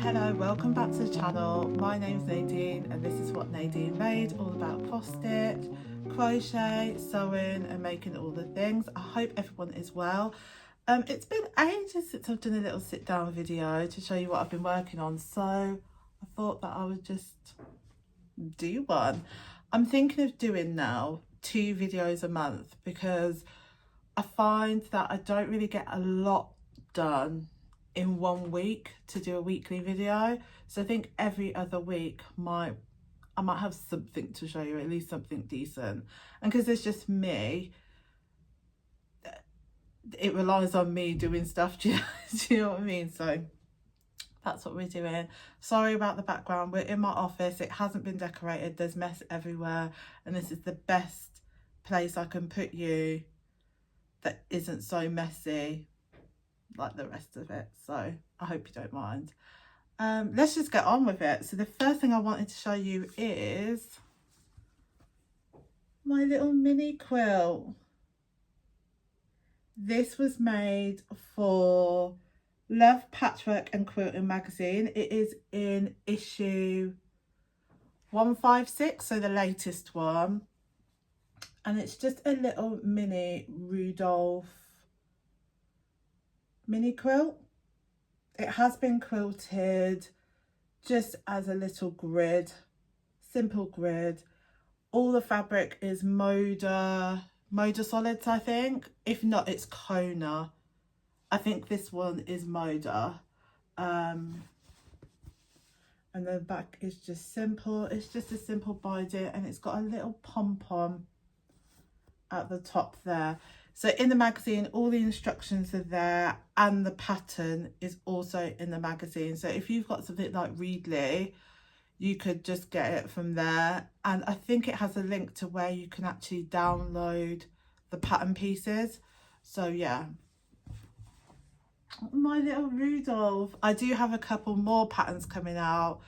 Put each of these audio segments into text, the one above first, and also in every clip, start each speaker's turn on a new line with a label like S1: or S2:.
S1: Hello, welcome back to the channel. My name's Nadine and this is what Nadine made, all about cross stitch, crochet, sewing and making all the things. I hope everyone is well. It's been ages since I've done a little sit down video to show you what I've been working on, so I thought that I would just do one. I'm thinking of doing now 2 videos a month because I find that I don't really get a lot done in 1 week to do a weekly video. So I think every other week I might have something to show you, at least something decent. And because it's just me, it relies on me doing stuff. Do you know what I mean? So that's what we're doing. Sorry about the background. We're in my office. It hasn't been decorated. There's mess everywhere. And this is the best place I can put you that isn't so messy like the rest of it, so I hope you don't mind. Let's just get on with it. So the first thing I wanted to show you is my little mini quilt. This was made for Love Patchwork and Quilting magazine. It is in issue 156, so the latest one, and it's just a little mini Rudolph mini quilt. It has been quilted just as a little grid, simple grid. All the fabric is Moda solids, I think. If not, it's Kona. I think this one is Moda. And the back is just simple. It's just a simple bodice and it's got a little pom-pom at the top there. So in the magazine, all the instructions are there and the pattern is also in the magazine. So if you've got something like Readly, you could just get it from there. And I think it has a link to where you can actually download the pattern pieces. So yeah, my little Rudolph. I do have a couple more patterns coming out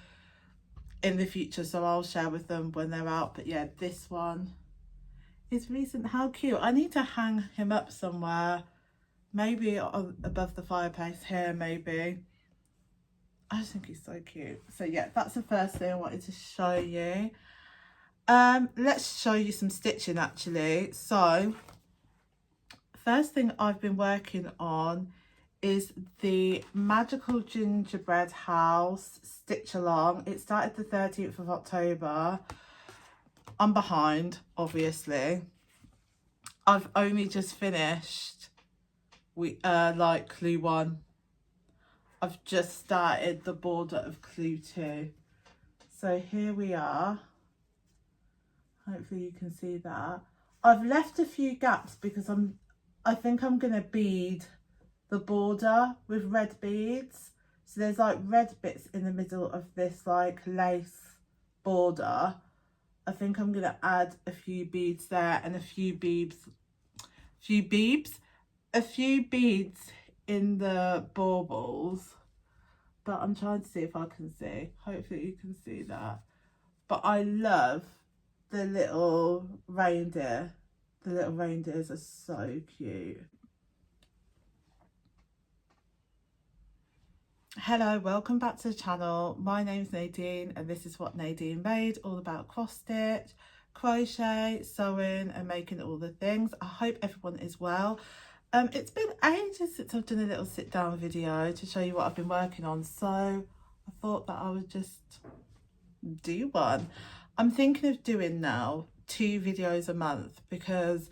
S1: in the future, so I'll share with them when they're out. But yeah, this one is recent. How cute. I need to hang him up somewhere, maybe above the fireplace here, maybe. I just think he's so cute. So yeah, that's the first thing I wanted to show you. Let's show you some stitching actually. So first thing I've been working on is the Magical Gingerbread House stitch along. It started the 13th of October. I'm behind, obviously. I've only just finished like clue 1. I've just started the border of clue 2. So here we are. Hopefully you can see that. I've left a few gaps because I think I'm gonna bead the border with red beads. So there's like red bits in the middle of this like lace border. I think I'm gonna add a few beads there and a few beads in the baubles. But I'm trying to see if I can see. Hopefully you can see that. But I love the little reindeer. The little reindeers are so cute. Hello, welcome back to the channel. My name's Nadine and this is what Nadine made, all about cross stitch, crochet, sewing and making all the things. I hope everyone is well. It's been ages since I've done a little sit down video to show you what I've been working on, so I thought that I would just do one. I'm thinking of doing now 2 videos a month because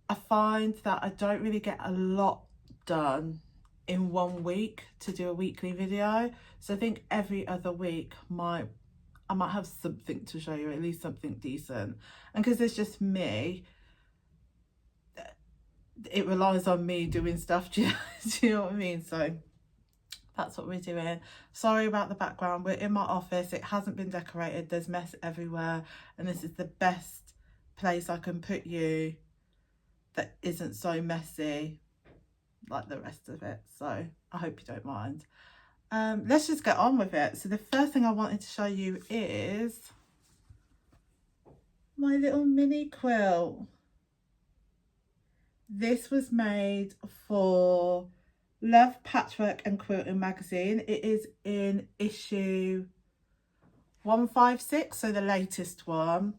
S1: I find that I don't really get a lot done in 1 week to do a weekly video. So I think every other week I might have something to show you, at least something decent. And because it's just me, it relies on me doing stuff. Do you know what I mean? So that's what we're doing. Sorry about the background. We're in my office. It hasn't been decorated. There's mess everywhere. And this is the best place I can put you that isn't so messy like the rest of it, so I hope you don't mind. Let's just get on with it. So the first thing I wanted to show you is my little mini quilt. This was made for Love Patchwork and Quilting magazine. It is in issue 156, so the latest one.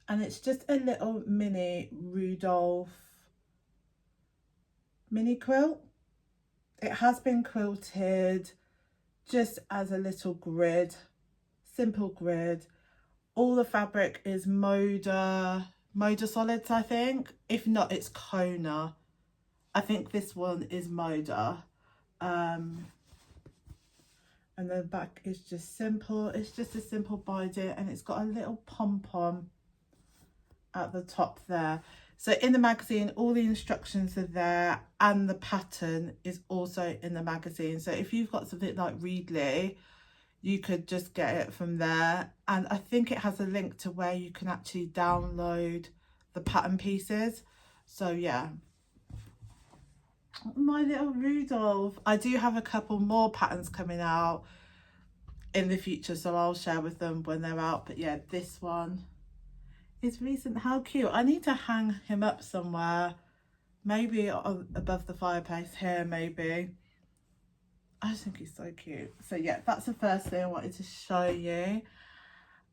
S1: And it's just a little mini Rudolph mini quilt. It has been quilted just as a little grid, simple grid. All the fabric is Moda Solids, I think. If not, it's Kona. I think this one is Moda. And the back is just simple. It's just a simple binding, and it's got a little pom-pom at the top there. So in the magazine, all the instructions are there, and the pattern is also in the magazine. So if you've got something like Readly, you could just get it from there. And I think it has a link to where you can actually download the pattern pieces. So yeah, my little Rudolph. I do have a couple more patterns coming out in the future, so I'll share with them when they're out. But yeah, this one is recent. How cute. I need to hang him up somewhere, maybe above the fireplace here, maybe. I just think he's so cute. So yeah, that's the first thing I wanted to show you.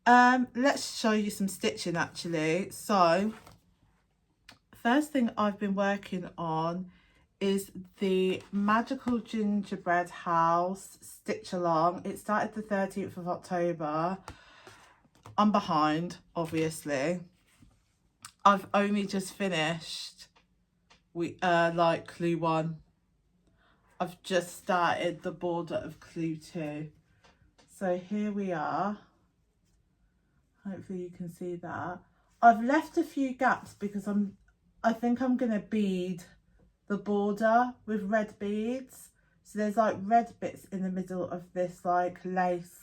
S1: Let's show you some stitching actually. So first thing I've been working on is the Magical Gingerbread House Stitch Along. It started the 13th of October. I'm behind, obviously. I've only just finished like clue 1. I've just started the border of clue 2. So here we are. Hopefully you can see that. I've left a few gaps because I think I'm gonna bead the border with red beads. So there's like red bits in the middle of this like lace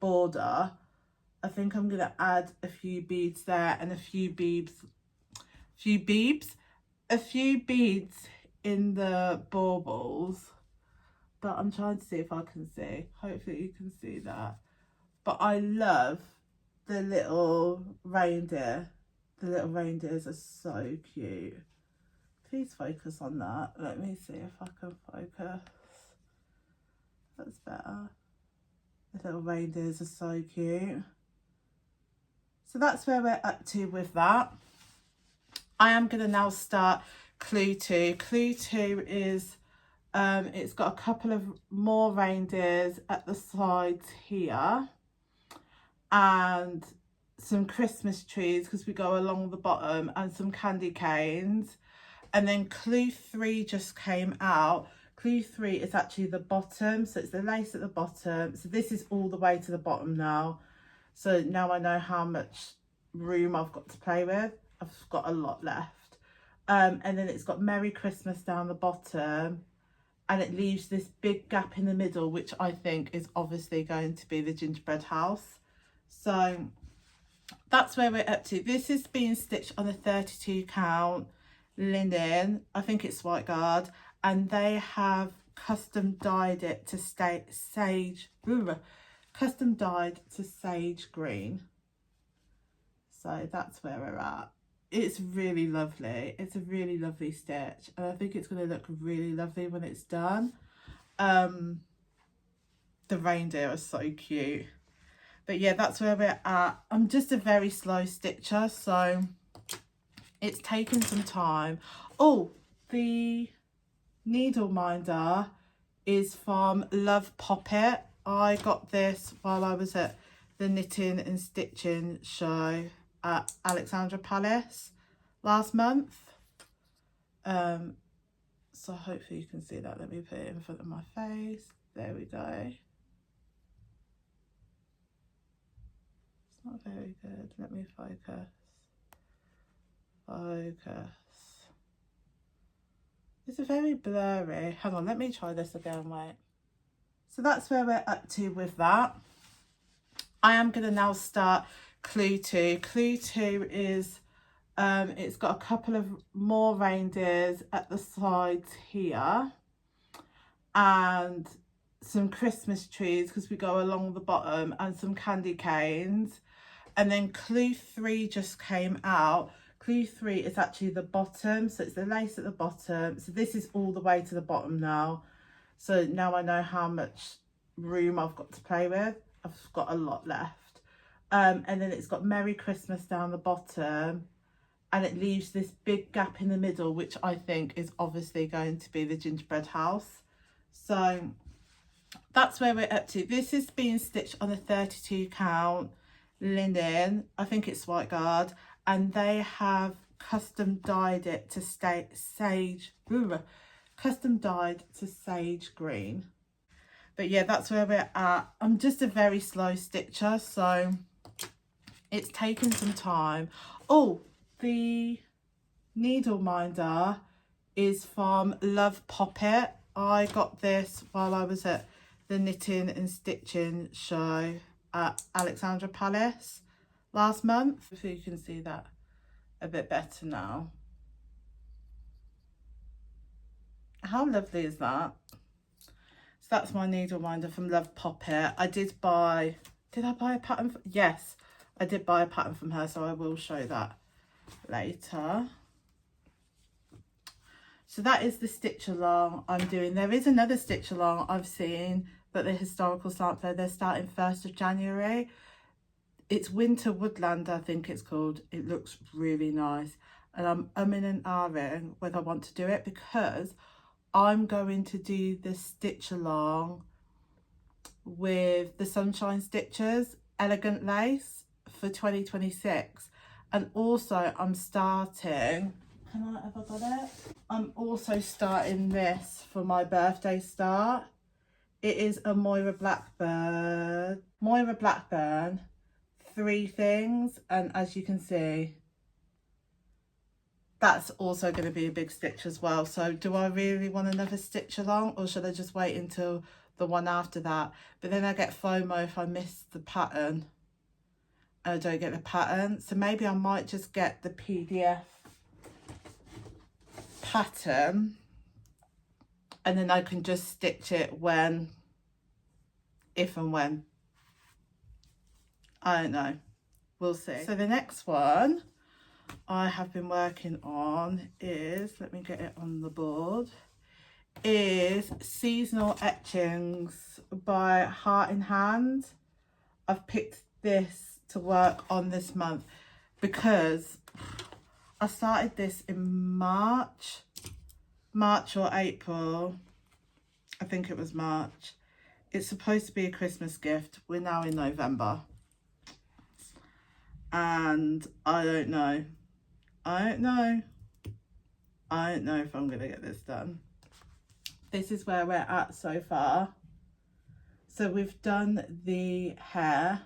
S1: border. I think I'm gonna add a few beads there and a few beads in the baubles. But I'm trying to see if I can see. Hopefully you can see that. But I love the little reindeer. The little reindeers are so cute. Please focus on that. Let me see if I can focus. That's better. The little reindeers are so cute. So that's where we're up to with that. I am going to now start clue 2. Clue 2 is, it's got a couple of more reindeers at the sides here. And some Christmas trees because we go along the bottom, and some candy canes. And then clue 3 just came out. Clue 3 is actually the bottom, so it's the lace at the bottom. So this is all the way to the bottom now. So now I know how much room I've got to play with. I've got a lot left. And then it's got Merry Christmas down the bottom, and it leaves this big gap in the middle, which I think is obviously going to be the gingerbread house. So that's where we're up to. This is being stitched on a 32 count linen. I think it's white guard, and they have custom dyed it to sage green. So that's where we're at. It's really lovely. It's a really lovely stitch, and I think it's going to look really lovely when it's done. The reindeer are so cute. But yeah, that's where we're at. I'm just a very slow stitcher, so it's taken some time. Oh, the needle minder is from Love Poppet. I got this while I was at the knitting and stitching show at Alexandra Palace last month. So hopefully you can see that. Let me put it in front of my face. There we go. It's not very good. Let me focus. It's very blurry. Hang on, let me try this again, wait. So that's where we're up to with that. I am going to now start clue 2. Clue 2 is, it's got a couple of more reindeers at the sides here, and some Christmas trees because we go along the bottom, and some candy canes. And then clue 3 just came out. Clue 3 is actually the bottom, so it's the lace at the bottom. So this is all the way to the bottom now. So now I know how much room I've got to play with. I've got a lot left. And then it's got Merry Christmas down the bottom, and it leaves this big gap in the middle, which I think is obviously going to be the gingerbread house. So that's where we're up to. This is being stitched on a 32 count linen. I think it's white guard, and they have custom dyed it to sage green. But yeah, that's where we're at. I'm just a very slow stitcher, so it's taken some time. Oh, the needle minder is from Love Poppet. I got this while I was at the knitting and stitching show at Alexandra Palace last month. So you can see that a bit better now. How lovely is that? So that's my needle minder from Love Poppet. Did I buy a pattern? Yes, I did buy a pattern from her, so I will show that later. So that is the stitch along I'm doing. There is another stitch along I've seen, but the historical sampler, they're starting 1st of January. It's Winter Woodland, I think it's called. It looks really nice. And I'm umming and ahhing whether I want to do it, because I'm going to do the stitch along with the Sunshine Stitches Elegant Lace for 2026. And also I'm starting, have I got it? I'm also starting this for my birthday start. It is a Moira Blackburn 3 things, and as you can see, that's also going to be a big stitch as well. So do I really want another stitch along, or should I just wait until the one after that? But then I get FOMO if I miss the pattern. I don't get the pattern, so maybe I might just get the PDF pattern, and then I can just stitch it if and when. I don't know, we'll see. So the next one I have been working on is, let me get it on the board, is Seasonal Etchings by Heart in Hand. I've picked this to work on this month because I started this in March or April. I think it was March. It's supposed to be a Christmas gift. We're now in November. And I don't know if I'm gonna get this done. This is where we're at so far. So we've done the hair,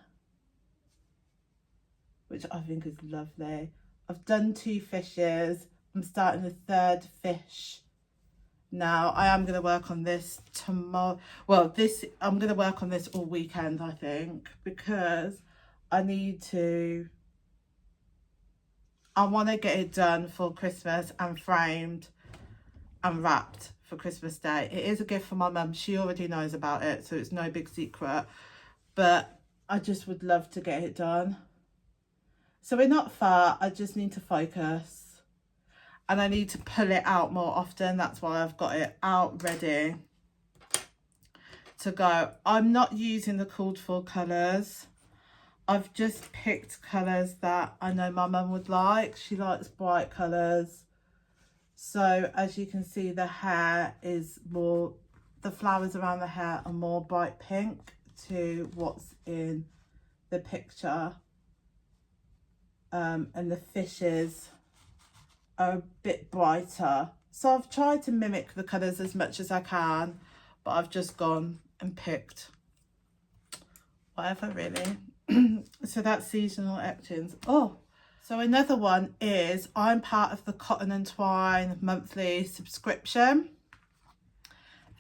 S1: which I think is lovely. I've done 2 fishes. I'm starting the 3rd fish now. I am going to work on this tomorrow. Well, I'm going to work on this all weekend, I think, because I want to get it done for Christmas and framed and wrapped for Christmas Day. It is a gift for my mum. She already knows about it, so it's no big secret. But I just would love to get it done. So we're not far. I just need to focus. And I need to pull it out more often. That's why I've got it out ready to go. I'm not using the called for colours. I've just picked colours that I know my mum would like. She likes bright colours. So as you can see, the hair is more, the flowers around the hair are more bright pink to what's in the picture. And the fishes are a bit brighter. So I've tried to mimic the colours as much as I can, but I've just gone and picked whatever really. So that's Seasonal Etchings. Oh, so another one is I'm part of the Cotton and Twine monthly subscription.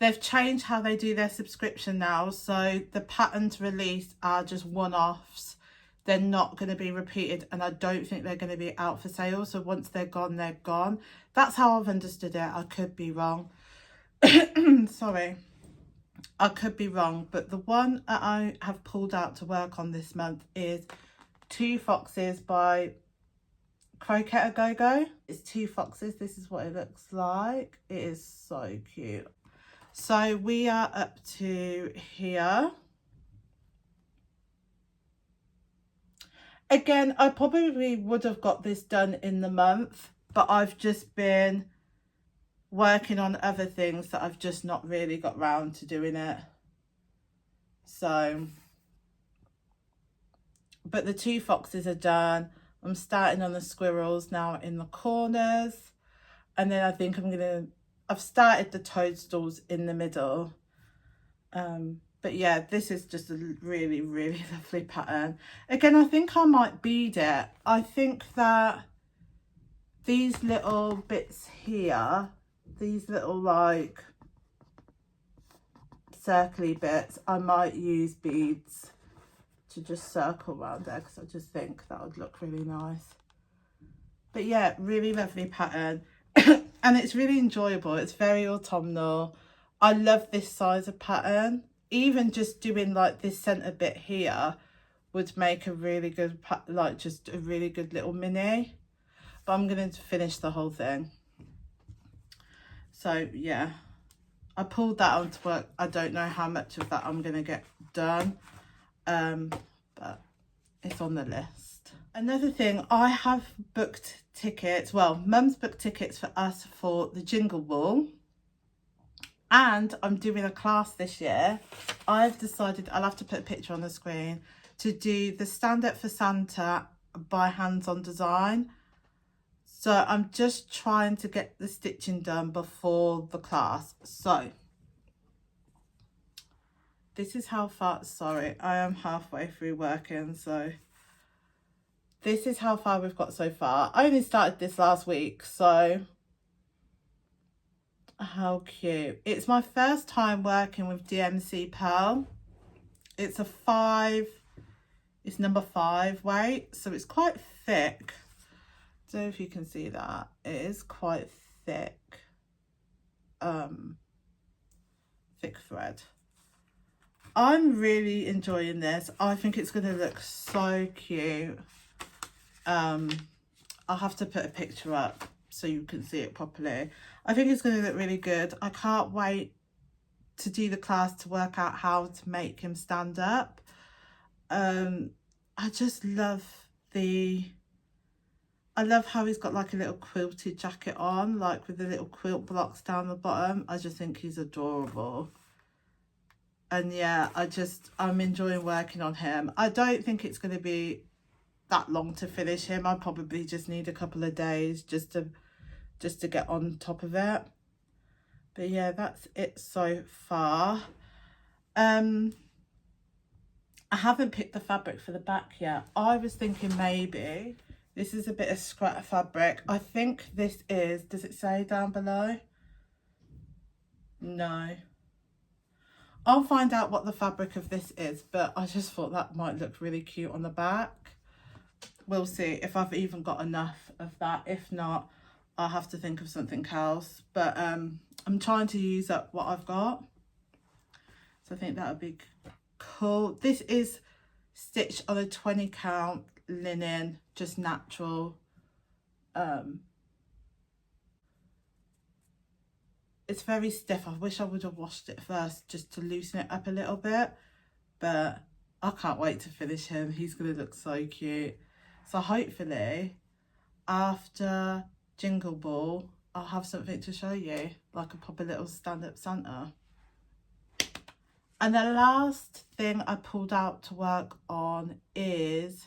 S1: They've changed how they do their subscription now. So the patterns released are just one-offs. They're not going to be repeated, and I don't think they're going to be out for sale. So once they're gone, they're gone. That's how I've understood it. I could be wrong. Sorry. I could be wrong, but the one that I have pulled out to work on this month is Two Foxes by Croquette Go-Go. It's 2 foxes. This is what it looks like. It is so cute. So we are up to here. Again, I probably would have got this done in the month, but I've just been working on other things that I've just not really got round to doing it. So, but the 2 foxes are done. I'm starting on the squirrels now in the corners. And then I think I've started the toadstools in the middle. But yeah, this is just a really, really lovely pattern. Again, I think I might bead it. I think that these little bits here, these little like circly bits, I might use beads to just circle around there because I just think that would look really nice. But yeah, really lovely pattern. And it's really enjoyable. It's very autumnal. I love this size of pattern. Even just doing like this centre bit here would make a really good, like just a really good little mini. But I'm going to finish the whole thing. So yeah, I pulled that onto work. I don't know how much of that I'm going to get done. But it's on the list. Another thing, I have booked tickets. Well, Mum's booked tickets for us for the Jingle Ball. And I'm doing a class this year. I've decided, I'll have to put a picture on the screen, to do the Stand Up for Santa by Hands On Design. So I'm just trying to get the stitching done before the class. So this is how far, sorry, I am halfway through working. So this is how far we've got so far. I only started this last week, so how cute. It's my first time working with DMC Pearl. It's a 5, it's number 5 weight, so it's quite thick. Don't know if you can see that. It is quite thick, thick thread. I'm really enjoying this. I think it's going to look so cute. I'll have to put a picture up so you can see it properly. I think it's going to look really good. I can't wait to do the class to work out how to make him stand up. I just love I love how he's got like a little quilted jacket on, like with the little quilt blocks down the bottom. I just think he's adorable. And yeah, I'm enjoying working on him. I don't think it's going to be that long to finish him. I probably just need a couple of days just to get on top of it. But yeah, that's it so far. I haven't picked the fabric for the back yet. I was thinking maybe this is a bit of scrap fabric. I think this is, does it say down below? No. I'll find out what the fabric of this is, but I just thought that might look really cute on the back. We'll see if I've even got enough of that. If not, I'll have to think of something else. But I'm trying to use up what I've got. So I think that would be cool. This is stitched on a 20 count linen, just natural. It's very stiff. I wish I would have washed it first just to loosen it up a little bit. But I can't wait to finish him. He's going to look so cute. So hopefully after Jingle Ball, I'll have something to show you, like a proper little stand-up Santa. And the last thing I pulled out to work on is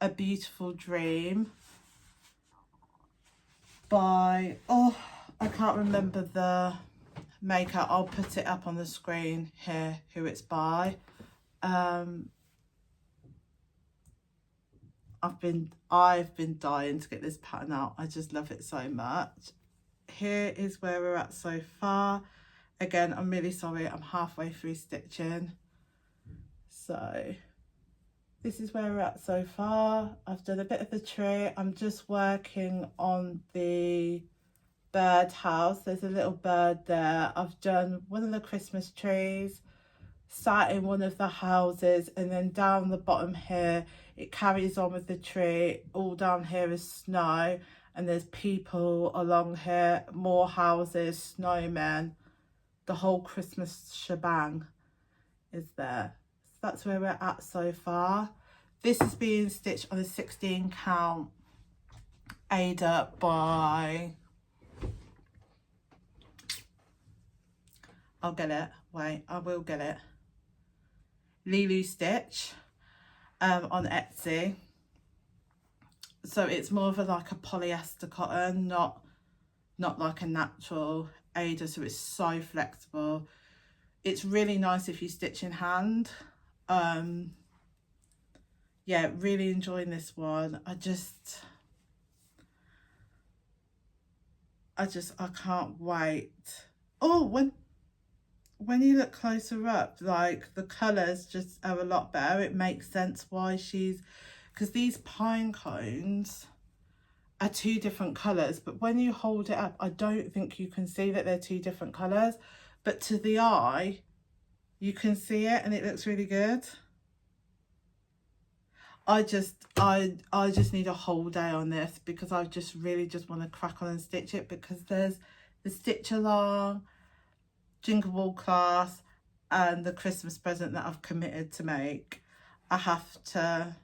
S1: A Beautiful Dream by, oh, I can't remember the maker. I'll put it up on the screen here, who it's by. I've been dying to get this pattern out. I just love it so much. Here is where we're at so far. Again, I'm really sorry, I'm halfway through stitching. So this is where we're at so far. I've done a bit of the tree. I'm just working on the bird house. There's a little bird there. I've done one of the Christmas trees, sat in one of the houses, and then down the bottom here it carries on with the tree. All down here is snow, and there's people along here, more houses, snowmen. The whole Christmas shebang is there. So that's where we're at so far. This is being stitched on a 16 count Ada by, I'll get it, wait, I will get it, Lulu Stitch on Etsy. So it's more of like a polyester cotton, not like a natural Ada, so it's so flexible. It's really nice if you stitch in hand. Yeah, really enjoying this one. I can't wait. Oh, when you look closer up, like the colours just are a lot better. It makes sense why because these pine cones are 2 different colours, but when you hold it up, I don't think you can see that they're 2 different colours, but to the eye you can see it, and it looks really good. I just need a whole day on this, because I just really want to crack on and stitch it, because there's the stitch along, Jingle Ball class, and the Christmas present that I've committed to make. I have to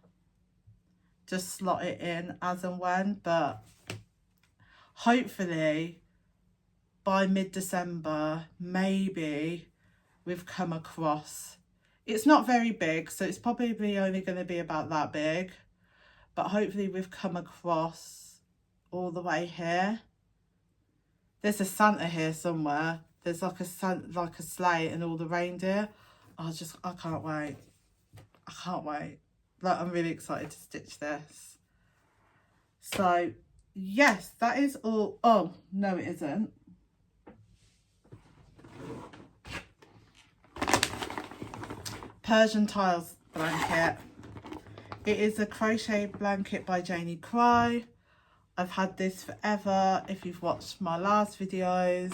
S1: just slot it in as and when, but hopefully by mid-December, maybe we've come across. It's not very big, so it's probably only going to be about that big, but hopefully we've come across all the way here. There's a Santa here somewhere. There's like a sleigh and all the reindeer. I can't wait. I can't wait. Like, I'm really excited to stitch this. So yes, that is all. Oh no, it isn't. Persian tiles blanket. It is a crochet blanket by Janie Crow. I've had this forever. If you've watched my last videos,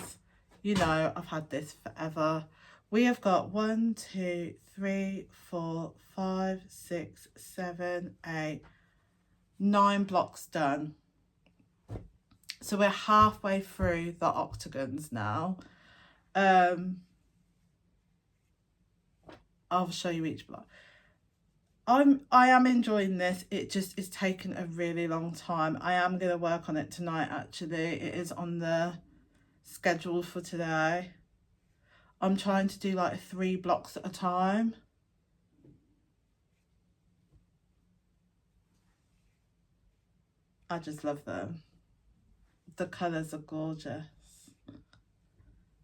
S1: you know I've had this forever. We have got 1, 2, 3, 4, 5, 6, 7, 8, 9 blocks done. So we're halfway through the octagons now. I'll show you each block. I am enjoying this. It just is taking a really long time. I am going to work on it tonight, actually. It is on the schedule for today. I'm trying to do like 3 blocks at a time. I just love them. The colours are gorgeous.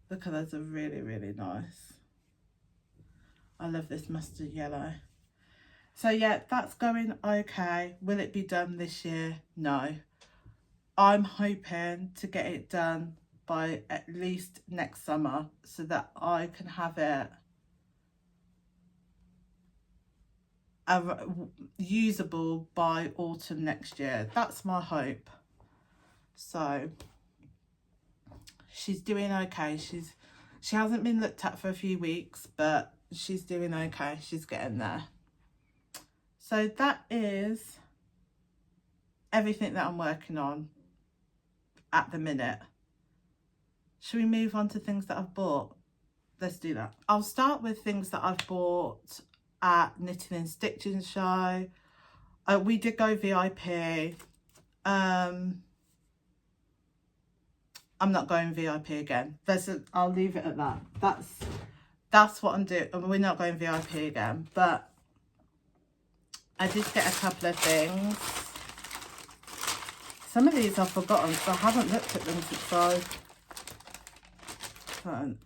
S1: The colours are really, really nice. I love this mustard yellow. So yeah, that's going okay. Will it be done this year? No. I'm hoping to get it done by at least next summer, so that I can have it usable by autumn next year. That's my hope. So she's doing okay. She hasn't been looked at for a few weeks, but she's doing okay. She's getting there. So that is everything that I'm working on at the minute. Should we move on to things that I've bought? Let's do that. I'll start with things that I've bought at Knitting and Stitching show. We did go VIP. I'm not going VIP again. I'll leave it at that. That's what I'm doing. We're not going VIP again, but I did get a couple of things. Some of these I've forgotten, so I haven't looked at them since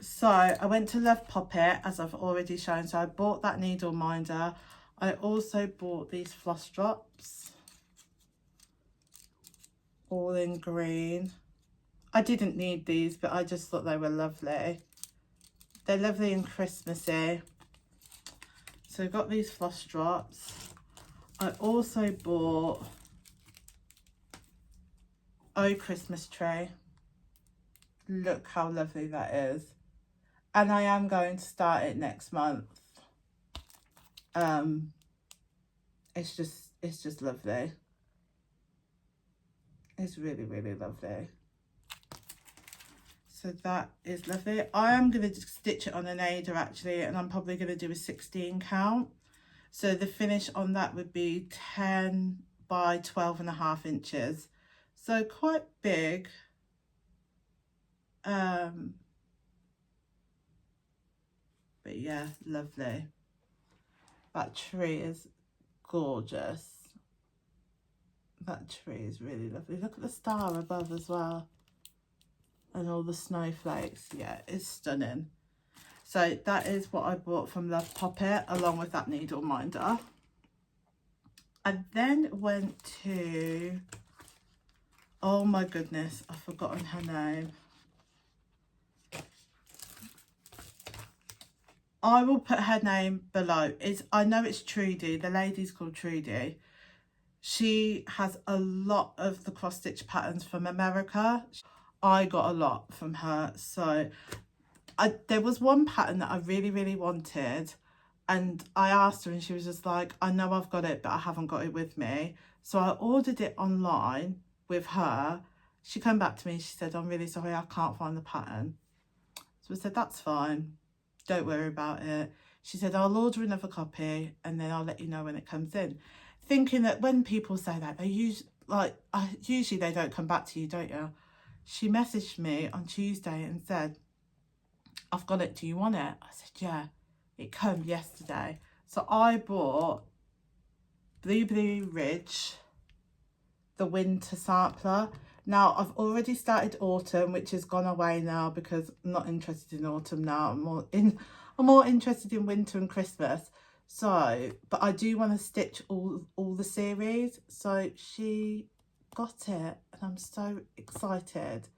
S1: So I went to Love Poppet, as I've already shown. So I bought that needle minder. I also bought these floss drops, all in green. I didn't need these, but I just thought they were lovely. They're lovely and Christmassy. So I got these floss drops. I also bought Christmas tree. Look how lovely that is. And I am going to start it next month. It's It's just lovely. It's really, really lovely. So that is lovely. I am going to stitch it on an Ada actually, and I'm probably going to do a 16 count. So the finish on that would be 10 by 12.5 inches. So quite big. But yeah, lovely. That tree is gorgeous. That tree is really lovely. Look at the star above as well. And all the snowflakes. Yeah, it's stunning. So that is what I bought from Love Poppet, along with that needle minder. I then went to, oh my goodness, I've forgotten her name. I will put her name below. I know it's Trudy. The lady's called Trudy. She has a lot of the cross stitch patterns from America. I got a lot from her. So there was one pattern that I really, really wanted, and I asked her and she was just like, I know I've got it, but I haven't got it with me. So I ordered it online with her. She came back to me and she said, I'm really sorry, I can't find the pattern. So I said, that's fine, don't worry about it. She said, I'll order another copy and then I'll let you know when it comes in. Thinking that when people say that, they usually they don't come back to you, don't you? She messaged me on Tuesday and said, I've got it, do you want it? I said, yeah, it came yesterday. So I bought Blue Ridge, the winter sampler. Now I've already started autumn, which has gone away now because I'm not interested in autumn now. I'm more interested in winter and Christmas. So, but I do want to stitch all the series. So she got it and I'm so excited.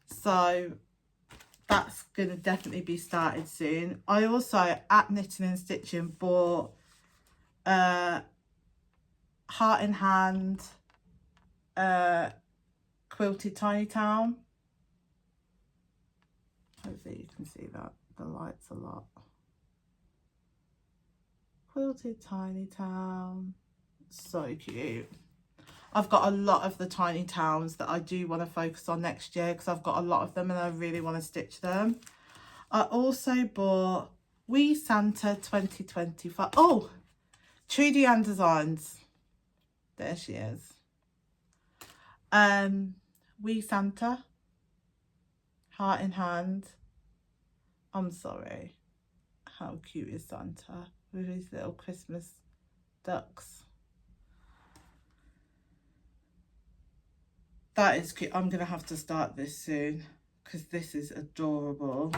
S1: So that's going to definitely be started soon. I also, at Knitting and Stitching, bought Heart in Hand Quilted Tiny Town. Hopefully you can see that. The light's a lot. Quilted Tiny Town. So cute. I've got a lot of the tiny towns that I do want to focus on next year because I've got a lot of them and I really want to stitch them. I also bought Wee Santa 2025. Oh, Trudy Ann Designs. There she is. Wee Santa. Heart in Hand. I'm sorry. How cute is Santa with his little Christmas ducks? That is cute. I'm going to have to start this soon because this is adorable.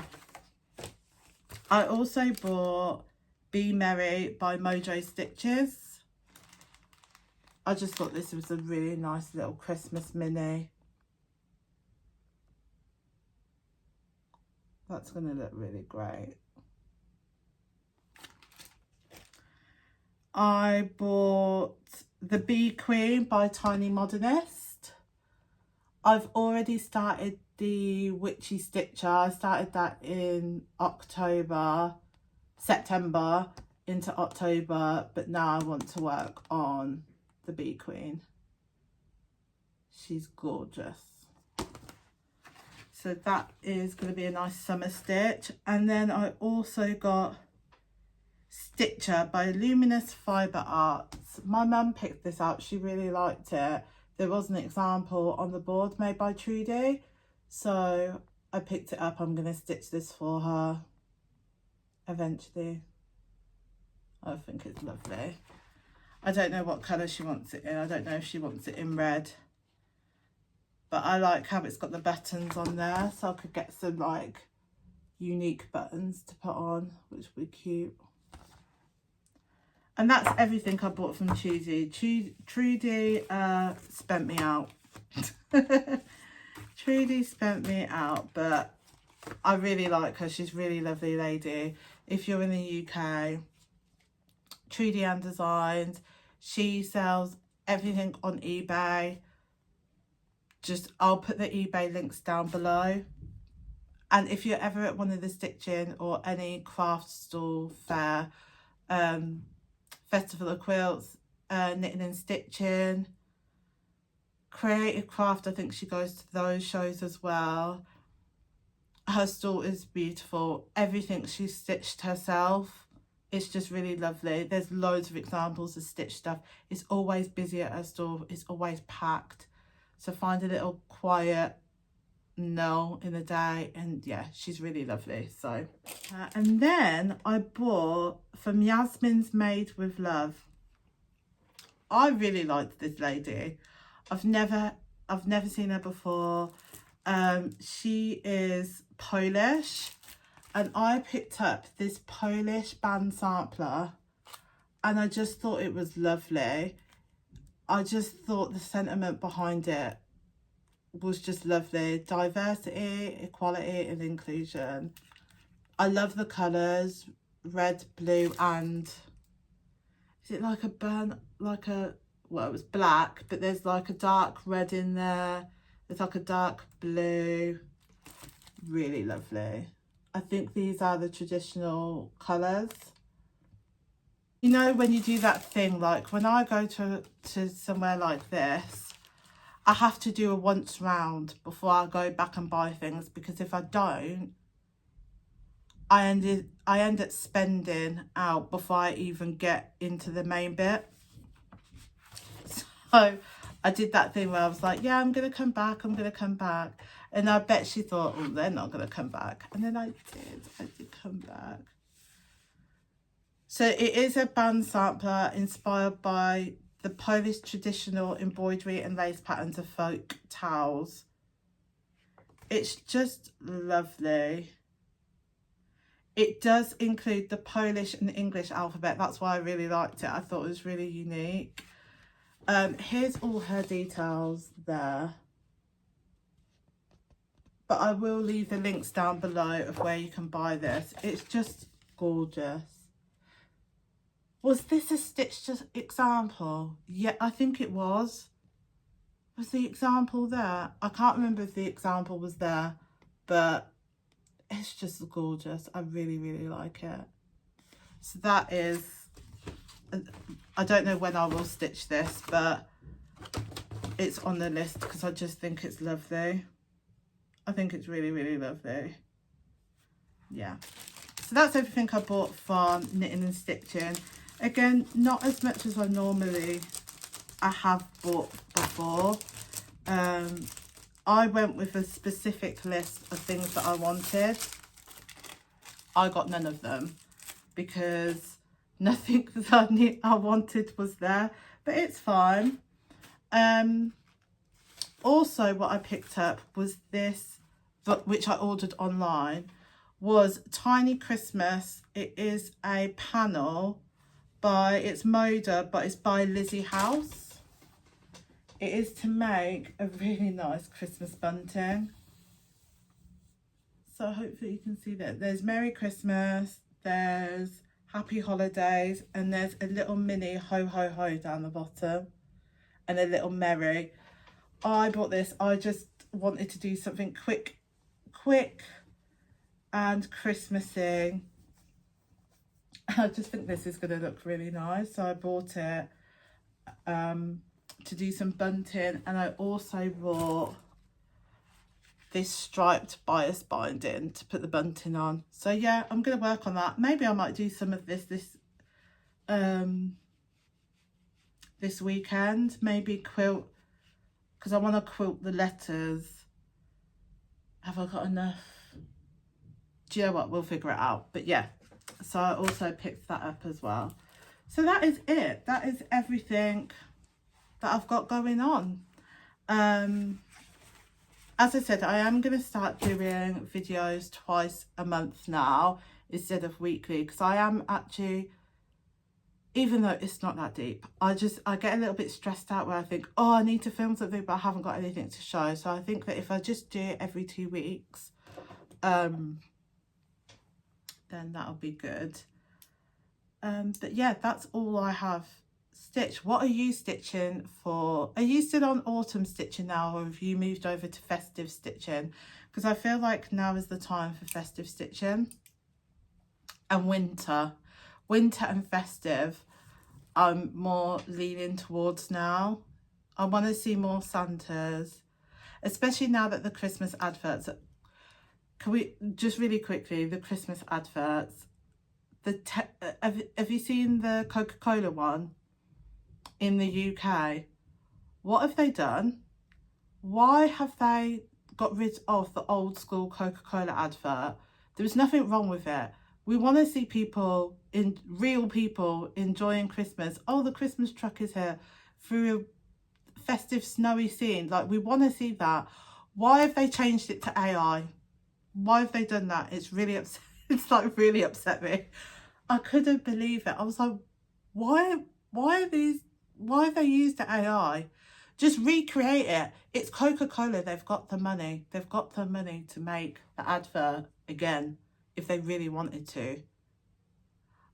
S1: I also bought Be Merry by Mojo Stitches. I just thought this was a really nice little Christmas mini. That's going to look really great. I bought The Bee Queen by Tiny Modernist. I've already started the Witchy Stitcher. I started that in September into October, but now I want to work on the Bee Queen. She's gorgeous. So that is going to be a nice summer stitch. And then I also got Stitcher by Luminous Fibre Arts. My mum picked this up. She really liked it. There was an example on the board made by Trudy. So I picked it up. I'm going to stitch this for her eventually. I think it's lovely. I don't know what colour she wants it in. I don't know if she wants it in red. But I like how it's got the buttons on there. So I could get some like unique buttons to put on, which would be cute. And that's everything I bought from Trudy. Trudy spent me out. Trudy spent me out, but I really like her. She's a really lovely lady. If you're in the UK, Trudy Ann Designs, she sells everything on eBay. I'll put the eBay links down below. And if you're ever at one of the stitching or any craft stall fair, Festival of Quilts, knitting and stitching. Creative craft, I think she goes to those shows as well. Her stall is beautiful. Everything she stitched herself. It's just really lovely. There's loads of examples of stitch stuff. It's always busy at her store. It's always packed. So find a little quiet no in the day, and yeah, she's really lovely. So and then I bought from Yasmin's Made with Love. I really liked this lady. I've never seen her before. She is Polish, and I picked up this Polish band sampler and I just thought it was lovely. I just thought the sentiment behind it was just lovely. Diversity, equality and inclusion. I love the colours, red, blue and is it like a burnt, like a, well, it was black, but there's like a dark red in there. There's like a dark blue. Really lovely. I think these are the traditional colours. You know, when you do that thing, like when I go to somewhere like this, I have to do a once round before I go back and buy things, because if I don't, I end up spending out before I even get into the main bit. So I did that thing where I was like, yeah, I'm going to come back. And I bet she thought, oh, they're not going to come back. And then I did come back. So it is a band sampler inspired by the Polish traditional embroidery and lace patterns of folk towels. It's just lovely. It does include the Polish and English alphabet. That's why I really liked it. I thought it was really unique. Here's all her details there. But I will leave the links down below of where you can buy this. It's just gorgeous. Was this a stitched example? Yeah, I think it was. Was the example there? I can't remember if the example was there, but it's just gorgeous. I really, really like it. So that is, I don't know when I will stitch this, but it's on the list because I just think it's lovely. I think it's really, really lovely. Yeah. So that's everything I bought from Knitting and Stitching. Again, not as much as I have bought before. I went with a specific list of things that I wanted. I got none of them because nothing that I wanted was there, but it's fine. Also, what I picked up was this, which I ordered online, was Tiny Christmas. It is a panel it's Moda, but it's by Lizzie House. It is to make a really nice Christmas bunting. So hopefully you can see that. There's Merry Christmas, there's Happy Holidays, and there's a little mini ho ho ho down the bottom, and a little Merry. I bought this. I just wanted to do something quick and Christmassy. I just think this is going to look really nice. So I bought it to do some bunting, and I also bought this striped bias binding to put the bunting on. So yeah, I'm going to work on that. Maybe I might do some of this weekend. Maybe quilt, because I want to quilt the letters. Have I got enough? Do you know what? We'll figure it out. But yeah, so I also picked that up as well. So that is it. That is everything that I've got going on. As I said, I am going to start doing videos twice a month now instead of weekly, because I am actually, even though it's not that deep, I get a little bit stressed out where I think, oh, I need to film something, but I haven't got anything to show. So I think that if I just do it every 2 weeks, then that'll be good. But yeah, that's all I have stitched. What are you stitching for? Are you still on autumn stitching now, or have you moved over to festive stitching? Because I feel like now is the time for festive stitching. And winter and festive I'm more leaning towards now. I want to see more Santas, especially now that the Christmas adverts. Can we just really quickly, the Christmas adverts, have you seen the Coca Cola one in the UK? What have they done? Why have they got rid of the old school Coca Cola advert? There was nothing wrong with it. We want to see people, real people, enjoying Christmas. Oh, the Christmas truck is here through a festive snowy scene. Like, we want to see that. Why have they changed it to AI? Why have they done that? It's really upset. It's like really upset me. I couldn't believe it. I was like, why have they used the AI? Just recreate it. It's Coca Cola. They've got the money. They've got the money to make the advert again if they really wanted to.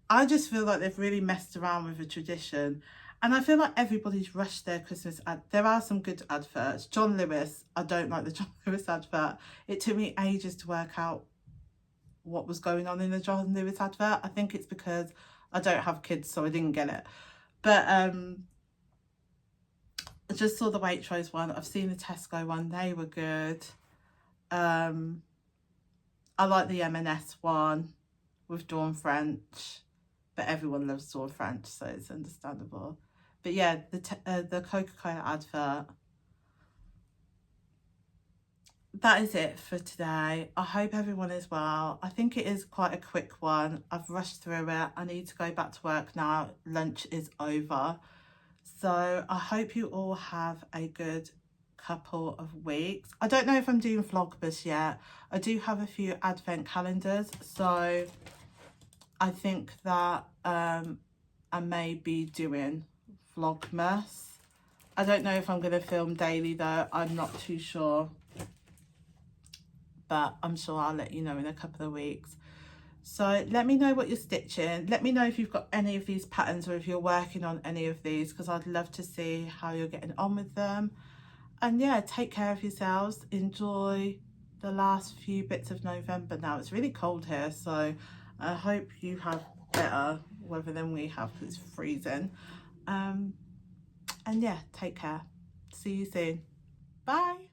S1: I just feel like they've really messed around with a tradition. And I feel like everybody's rushed their Christmas There are some good adverts. John Lewis, I don't like the John Lewis advert. It took me ages to work out what was going on in the John Lewis advert. I think it's because I don't have kids, so I didn't get it. But I just saw the Waitrose one. I've seen the Tesco one. They were good. I like the M&S one with Dawn French, but everyone loves Dawn French, so it's understandable. But yeah, the Coca-Cola advert. That is it for today. I hope everyone is well. I think it is quite a quick one. I've rushed through it. I need to go back to work now. Lunch is over. So I hope you all have a good couple of weeks. I don't know if I'm doing vlogmas yet. I do have a few advent calendars, so I think that I may be doing vlogmas. I don't know if I'm going to film daily though. I'm not too sure, but I'm sure I'll let you know in a couple of weeks. So let me know what you're stitching. Let me know if you've got any of these patterns or if you're working on any of these, because I'd love to see how you're getting on with them. And yeah, take care of yourselves. Enjoy the last few bits of November now. It's really cold here, so I hope you have better weather than we have, because it's freezing. And yeah, take care. See you soon. Bye.